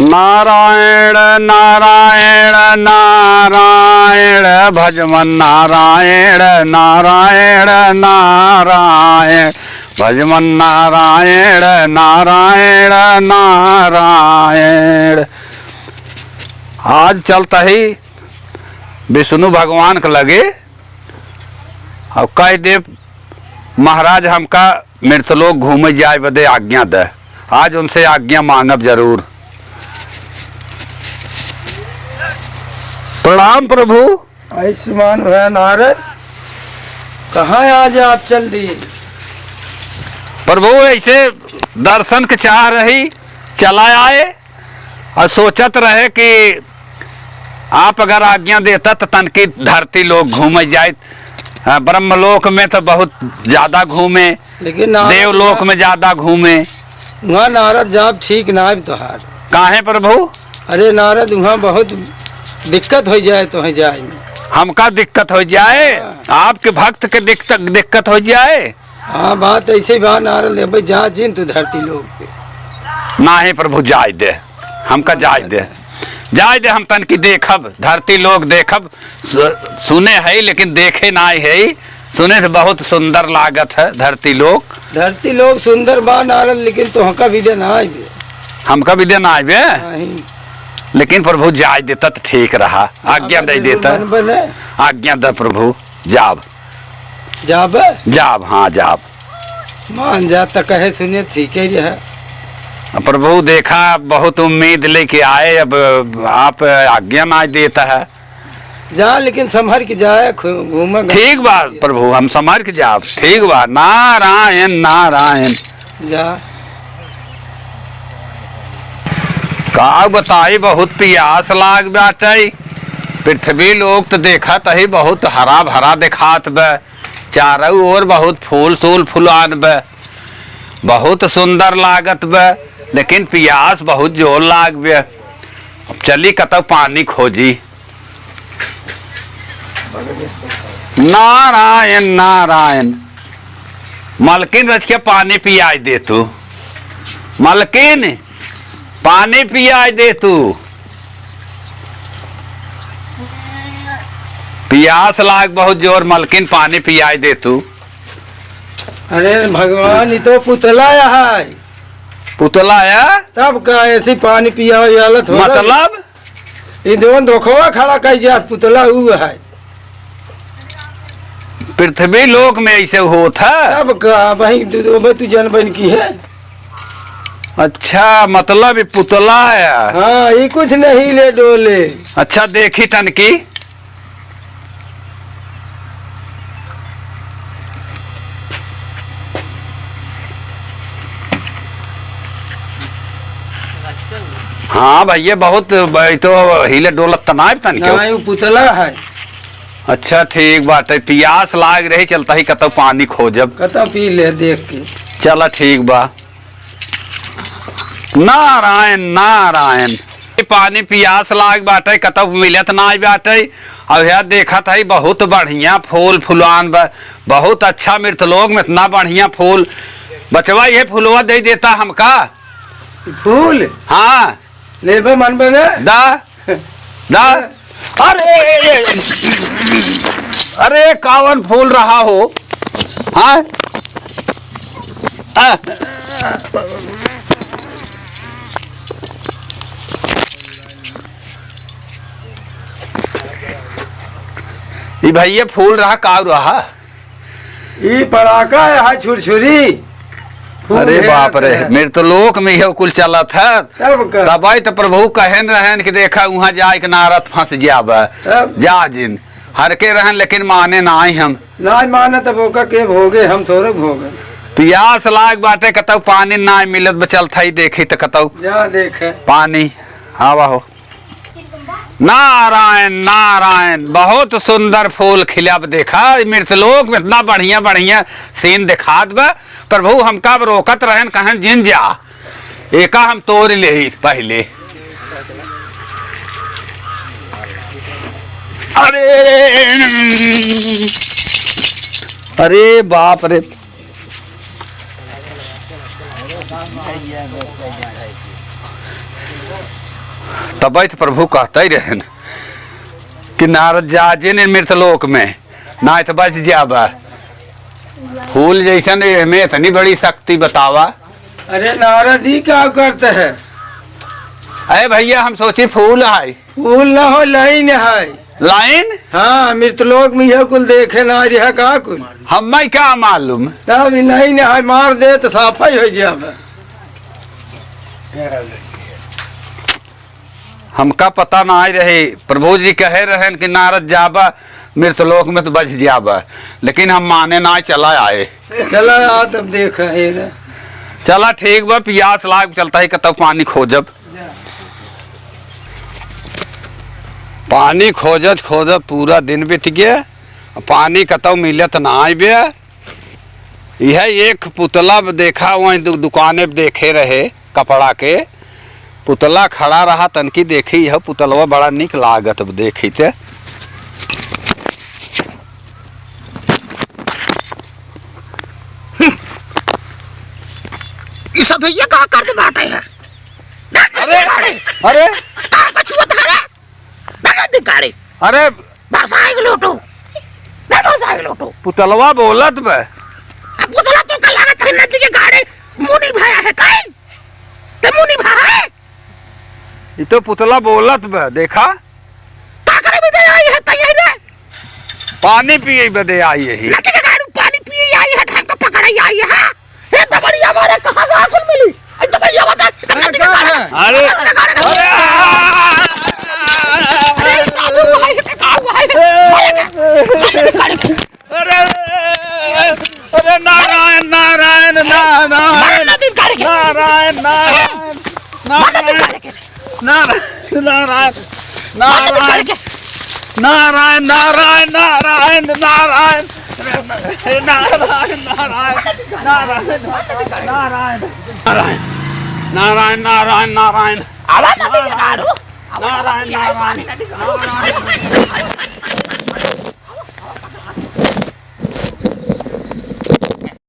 नारायण नारायण नारायण भजमन नारायण नारायण नारायण भजमन नारायण नारायण नारायण। आज चलता ही विष्णु भगवान के लगे और कह दे महाराज हमका मृतलोक घूमे जाए बदे आज्ञा दे। आज उनसे आज्ञा मांगब जरूर। प्रणाम प्रभु। आयुष्मान भया नारद, कहाँ आज आप चल दिए? प्रभु ऐसे दर्शन के चाह रही चला आए और सोचत रहे कि आप अगर आज्ञा देता तो तन की धरती लोग घूमे जाए। ब्रह्मलोक में तो बहुत ज्यादा घूमे, लेकिन देवलोक में ज्यादा घूमे। वहाँ नारद जाब ठीक ना है तोहार। काहे प्रभु? अरे नारद वहाँ बहुत दिक्कत हो जाए तो है जाए में। हमका दिक्कत हो जाए? आपके भक्त के दिक्कत हो जाए? हाँ बात ऐसे ही बात नारद ले भाई जा जिन तू धरती लोग पे। ना है प्रभु जाय दे, हमका जाय दे, जाय दे। हम तन की देखब धरती लोग देखब। सुने है लेकिन देखे ना है। सुने तो बहुत सुंदर लागत है धरती लोग। धरती लोग सुंदर बा नारद, लेकिन तो हमका भी देना है। हमका भी देना है लेकिन प्रभु जाय देता तो ठीक रहा। आज्ञा दे देता। आज्ञा दे प्रभु। जाब जाब जाब हाँ जाब। मान जाता कहे सुने ठीक ही है प्रभु। देखा बहुत उम्मीद लेके आए, अब आप आज्ञा ना देता है। जा लेकिन संभर के जाए घूमे। ठीक बात प्रभु, हम संभर के जाब। ठीक बात। नारायण नारायण। जा का बताई बहुत पियास लाग बाटे। पृथ्वी लोग तो देखत है बहुत हरा भरा दिखात बे। चारों ओर बहुत फूल सूल फुलान बे, बहुत सुंदर लागत बे। लेकिन पियास बहुत जोर लाग बे। अब चली कतौ पानी खोजी। नारायण नारायण। मलकिन रच के पानी पियाई दे तू। मलकिन पानी पियाई दे तू। पियास लाग बहुत जोर। मलकिन पानी पियाई दे तू। अरे भगवान ये तो पुतला है। पुतला है तब का ऐसे पानी पिया हालत हो। मतलब ये दोनों धोखवा खड़ा कह जा पुतला हुआ है। पृथ्वी लोक में ऐसे होता है। तब का वही तू जन बन की है। अच्छा मतलब ये पुतला है। हाँ ये कुछ नहीं ले डोले। अच्छा देखी तन की। हाँ भैया बहुत तो हिले डोलत तनाव तन के पुतला है। अच्छा ठीक बात है। पियास लाग रही चलता ही कतौ पानी खोजब। कतौ पी ले देख के। चला ठीक बा। नारायण नारायण। पानी पियास लाग बाटे कतौ मिलत ना बाटे। अब यह देखत है बहुत बढ़िया फूल फुलान बा। बहुत अच्छा मृतलोक में इतना बढ़िया फूल। बचवा ये फूलवा दे देता हमका। फूल? हाँ ले मन बने दा दा। अरे कावन फूल रहा हो। हाँ ये भैया फूल रहा का रहा? ये पड़ाका है छुरछुरी। अरे बाप रे मृतलोक में यह कुल चला था। तब तो प्रभु कहन रहन कि देखा वहाँ जाए के नारद फंस जाब जा जिन हर के रहन। लेकिन माने ना हम ना माने तब के भोगे हम थोड़े भोगे। पियास लाग बाटे कतौ पानी ना मिलत बचल था। देखी तो कतौ जा देखे पानी। हवा हो। नारायण नारायण। बहुत सुंदर फूल खिलब। देखा मृतलोक में इतना बढ़िया बढ़िया सीन दिखात बा। प्रभु हमका रोकत रहन कहन जिन जा एका हम तोड़ ले ही पहले। अरे बाप रे। तब तो प्रभु कहते ही रहन कि नारद जाजे ने मृतलोक में ना तो बच जाबा। फूल जैसन में इतनी बड़ी शक्ति बतावा। अरे नारद ही क्या करते हैं? अरे भैया हम सोचे फूल है। फूल न हो लाइन है। लाइन? हाँ मृतलोक में यह कुल देखे ना रहा का कुल। हमें क्या मालूम। तब नहीं है मार दे तो साफा ही हो जाए। हमका पता ना आई रहे। प्रभु जी कहे रहे कि नारद जाबा मृतलोक में तो बच जाबा, लेकिन हम माने ना चला आए। चला आ तब देख है। चला ठीक बा, प्यास लाग चलता है कतब पानी खोजब। पानी खोजत खोजत पूरा दिन बीत गया, पानी कतौ मिलत ना आए। यह एक पुतला देखा वहीं दुकाने पे देखे रहे कपड़ा के पुतला खड़ा रहा। तनकी देखी यह पुतलवा बड़ा निक लागत देखी थे। भैया कहा कर दे बाटे है। अरे अरे अरे पुतलवा बोलत बे। पुतला तो कल लागत है नदी के गाड़े मुनि भाया है कहीं ते मुनि भाया है। ये तो पुतला बोलत बे देखा। का करे भी दे आई है तैयार रे। पानी पिए बदे आई है। नदी के गाड़ू पानी पिए आई है, ढंग का पकड़े आई है। ये तो बड़ी हमारे कहां का कुल मिली। ये तो भैया बता नदी के गाड़े। अरे साधु भाई के कहां हुआ है। अरे नारायण नारायण नारायण नारायण नारायण नारायण नारायण नारायण नारायण नारायण नारायण नारायण नारायण नारायण नारायण नारायण नारायण आवाज आ रही है। नारायण नारायण